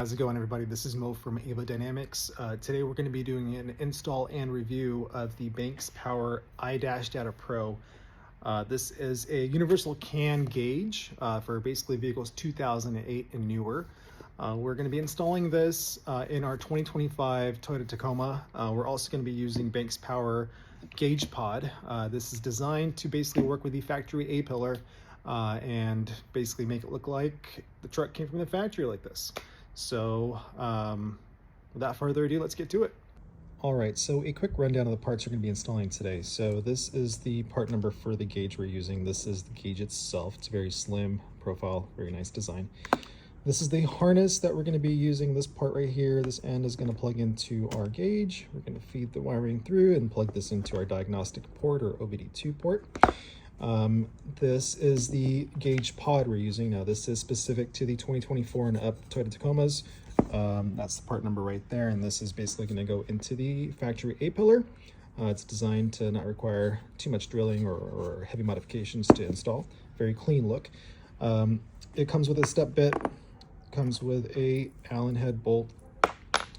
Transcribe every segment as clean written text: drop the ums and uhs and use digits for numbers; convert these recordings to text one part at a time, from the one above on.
How's it going, everybody? This is Mo from Ava Dynamics. Today we're going to be doing an install and review of the Banks Power iDash Data Pro. This is a universal CAN gauge for basically vehicles 2008 and newer. We're going to be installing this in our 2025 Toyota Tacoma. We're also going to be using Banks Power Gauge Pod. This is designed to basically work with the factory A-pillar and basically make it look like the truck came from the factory like this. So without further ado, let's get to it. All right, so a quick rundown of the parts we're going to be installing today. So this is the part number for the gauge we're using. This is the gauge itself. It's a very slim profile, very nice design. This is the harness that we're going to be using. This part right here, this end is going to plug into our gauge. We're going to feed the wiring through and plug this into our diagnostic port or OBD2 port. This is the gauge pod we're using. Now this is specific to the 2024 and up Toyota Tacomas. That's the part number right there, and this is basically going to go into the factory A-pillar. It's designed to not require too much drilling or heavy modifications to install. Very clean look. It comes with a step bit, comes with a Allen head bolt,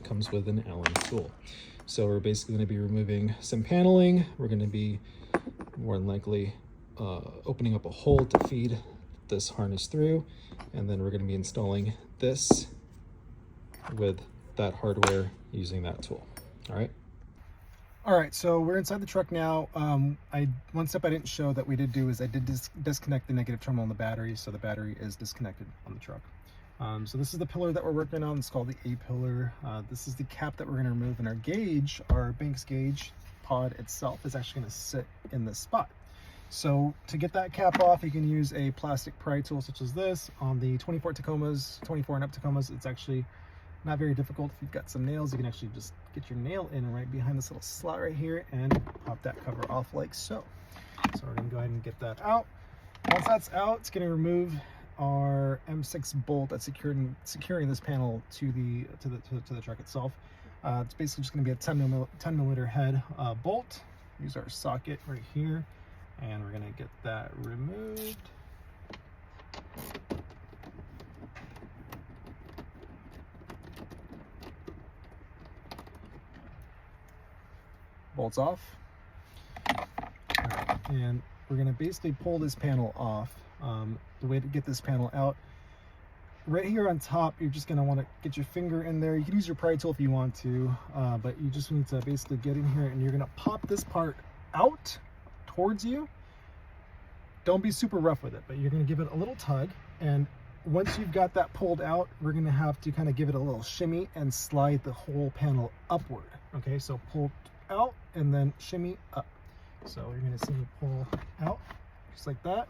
comes with an Allen tool. So we're basically going to be removing some paneling. We're going to be more than likely opening up a hole to feed this harness through, and then we're going to be installing this with that hardware using that tool. All right, so we're inside the truck now. One step I didn't show that we did do is I did disconnect the negative terminal on the battery, so the battery is disconnected on the truck. So this is the pillar that we're working on. It's called the A-pillar. This is the cap that we're going to remove, and our gauge, our Banks gauge pod itself, is actually going to sit in this spot. So to get that cap off, you can use a plastic pry tool such as this. On the 24 Tacomas, 24 and up Tacomas, it's actually not very difficult. If you've got some nails, you can actually just get your nail in right behind this little slot right here and pop that cover off like so. So we're gonna go ahead and get that out. Once that's out, it's gonna remove our M6 bolt that's securing this panel to the truck itself. It's basically just gonna be a 10 millimeter head bolt. Use our socket right here, and we're gonna get that removed. Bolts off. Right, and we're gonna basically pull this panel off. The way to get this panel out, right here on top, you're just gonna wanna get your finger in there. You can use your pry tool if you want to, but you just need to basically get in here, and you're gonna pop this part out towards you. Don't be super rough with it, but you're going to give it a little tug, and once you've got that pulled out, we're going to have to kind of give it a little shimmy and slide the whole panel upward. Okay, so pull out and then shimmy up. So you're going to see me pull out just like that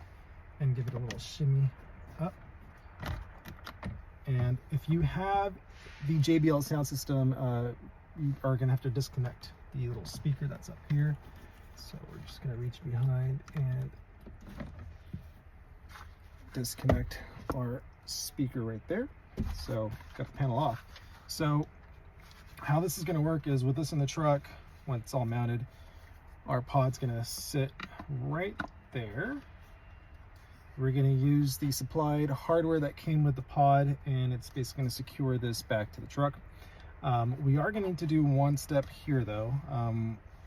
and give it a little shimmy up. And if you have the JBL sound system, you are going to have to disconnect the little speaker that's up here. So we're just going to reach behind and disconnect our speaker right there. So got the panel off. So how this is going to work is with this in the truck, when it's all mounted, our pod's going to sit right there. We're going to use the supplied hardware that came with the pod, and it's basically going to secure this back to the truck. We are going to need to do one step here though.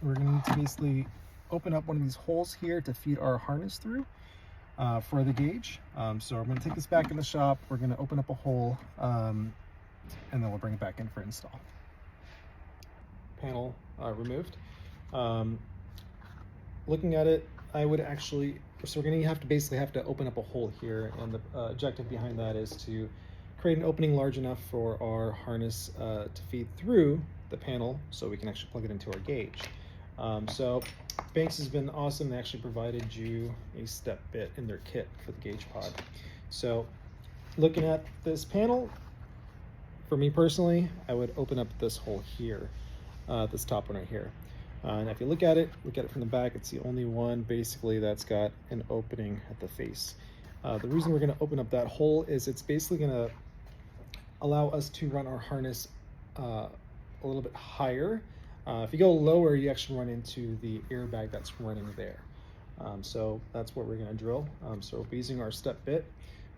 We're going to need to basically open up one of these holes here to feed our harness through for the gauge. So I'm going to take this back in the shop. We're going to open up a hole, and then we'll bring it back in for install. Panel removed. Looking at it, I would actually, so we're going to basically have to open up a hole here, and the objective behind that is to create an opening large enough for our harness to feed through the panel so we can actually plug it into our gauge. So Banks has been awesome. They actually provided you a step bit in their kit for the gauge pod. So looking at this panel, for me personally, I would open up this hole here, this top one right here. And if you look at it from the back, it's the only one basically that's got an opening at the face. The reason we're going to open up that hole is it's basically going to allow us to run our harness a little bit higher. If you go lower, you actually run into the airbag that's running there. So that's what we're going to drill. So we're using our step bit.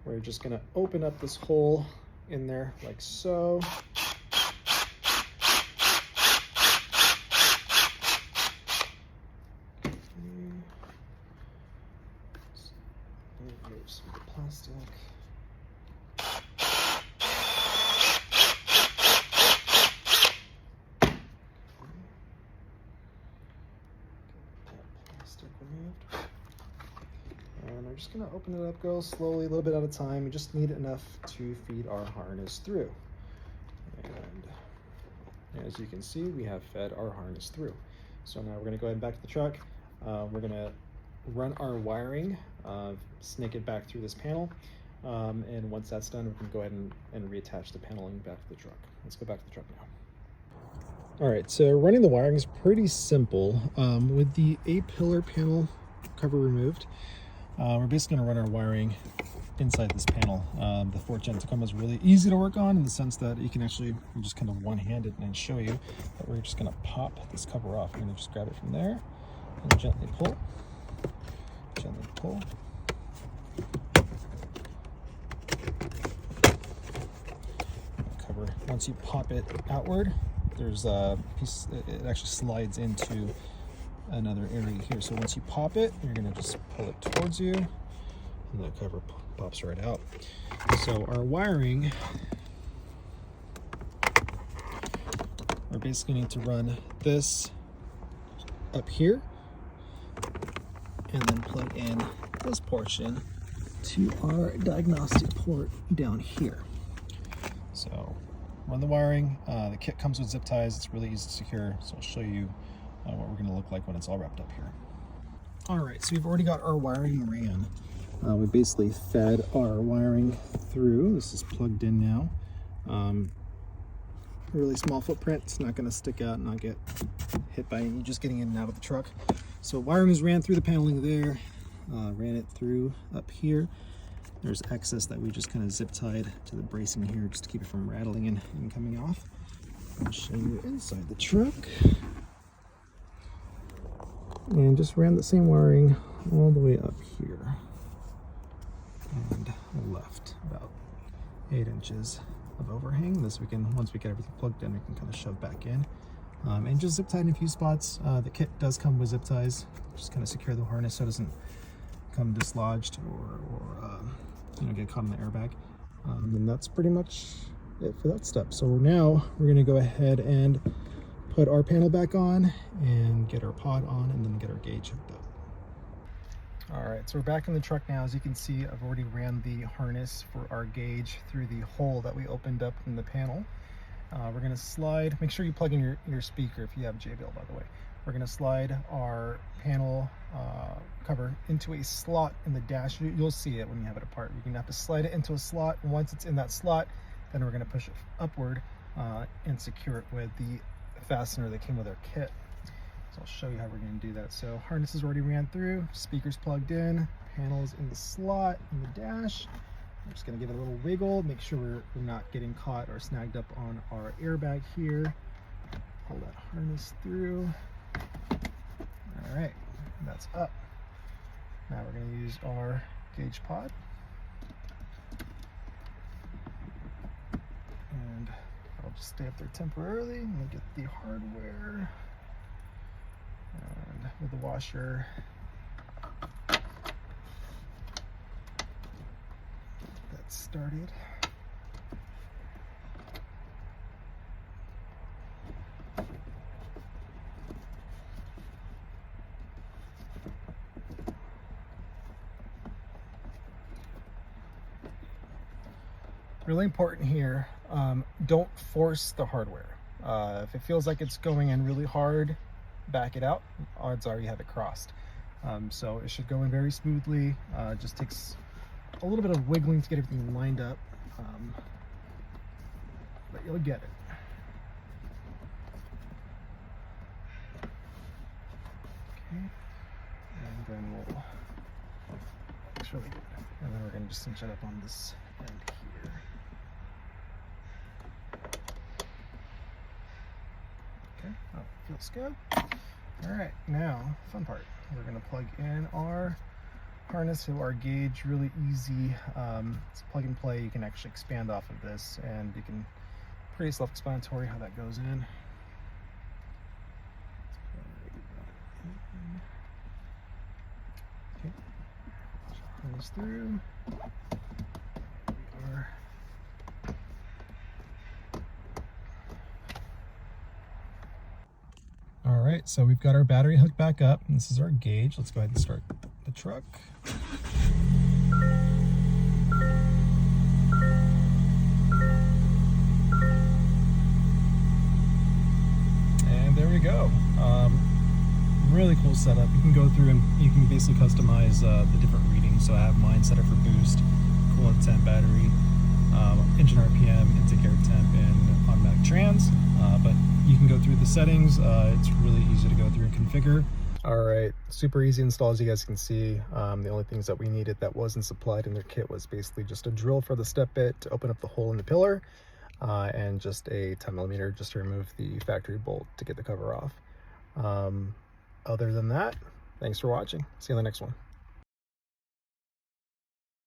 We're just going to open up this hole in there like so. Remove some of the plastic. Removed. And I'm just going to open it up, go slowly, a little bit at a time. You just need enough to feed our harness through. And as you can see, we have fed our harness through. So now we're going to go ahead and back to the truck. We're going to run our wiring, snake it back through this panel. And once that's done, we can go ahead and reattach the paneling back to the truck. Let's go back to the truck now. All right, so running the wiring is pretty simple. With the 8-pillar panel cover removed, we're basically gonna run our wiring inside this panel. The 4th Gen Tacoma is really easy to work on in the sense that you can actually just kind of one-handed and show you, but we're just gonna pop this cover off. We're gonna just grab it from there and gently pull, gently pull. Cover, once you pop it outward, there's a piece, it actually slides into another area here. So once you pop it, you're gonna just pull it towards you and the cover pops right out. So our wiring, we basically need to run this up here and then plug in this portion to our diagnostic port down here. So run the wiring. The kit comes with zip ties. It's really easy to secure, so I'll show you what we're going to look like when it's all wrapped up here. All right, so we've already got our wiring ran. We basically fed our wiring through. This is plugged in now. Really small footprint. It's not going to stick out and not get hit by you just getting in and out of the truck. So wiring is ran through the paneling there. Ran it through up here. There's excess that we just kind of zip tied to the bracing here just to keep it from rattling and coming off. I'll show you inside the truck. And just ran the same wiring all the way up here and left about 8 inches of overhang. This we can, once we get everything plugged in, we can kind of shove back in. And just zip tied in a few spots. The kit does come with zip ties. Just kind of secure the harness so it doesn't come dislodged or you know, get caught in the airbag. And that's pretty much it for that step. So now we're going to go ahead and put our panel back on and get our pod on and then get our gauge hooked up. All right, so we're back in the truck now. As you can see, I've already ran the harness for our gauge through the hole that we opened up in the panel. We're going to slide, make sure you plug in your speaker if you have JBL, by the way. We're going to slide our panel cover into a slot in the dash. You'll see it when you have it apart. You're going to have to slide it into a slot. Once it's in that slot, then we're going to push it upward and secure it with the fastener that came with our kit. So I'll show you how we're going to do that. So harness is already ran through, speakers plugged in, panels in the slot in the dash. I'm just going to give it a little wiggle, make sure we're not getting caught or snagged up on our airbag here. Pull that harness through. All right, that's up. Now we're going to use our gauge pod. And I'll just stay up there temporarily and get the hardware. And with the washer, that's started. Really important here, don't force the hardware. If it feels like it's going in really hard, back it out. Odds are you have it crossed. So it should go in very smoothly. It just takes a little bit of wiggling to get everything lined up, but you'll get it. Okay, and then we'll, looks really good. And then we're going to just cinch it up on this end here. Okay, oh, feels good. All right, now, fun part. We're going to plug in our harness to our gauge, really easy. It's plug and play. You can actually expand off of this, and you can, pretty self-explanatory how that goes in. Okay, harness through. There we are. All right, so we've got our battery hooked back up, and this is our gauge. Let's go ahead and start the truck. And there we go. Really cool setup. You can go through and you can basically customize the different readings. So I have mine set up for boost, coolant temp, battery, engine RPM, intake air temp, and automatic trans. But you can go through the settings. It's really easy to go through and configure. All right, super easy install, as you guys can see. The only things that we needed that wasn't supplied in their kit was basically just a drill for the step bit to open up the hole in the pillar, and just a 10mm just to remove the factory bolt to get the cover off. Other than that, thanks for watching. See you in the next one.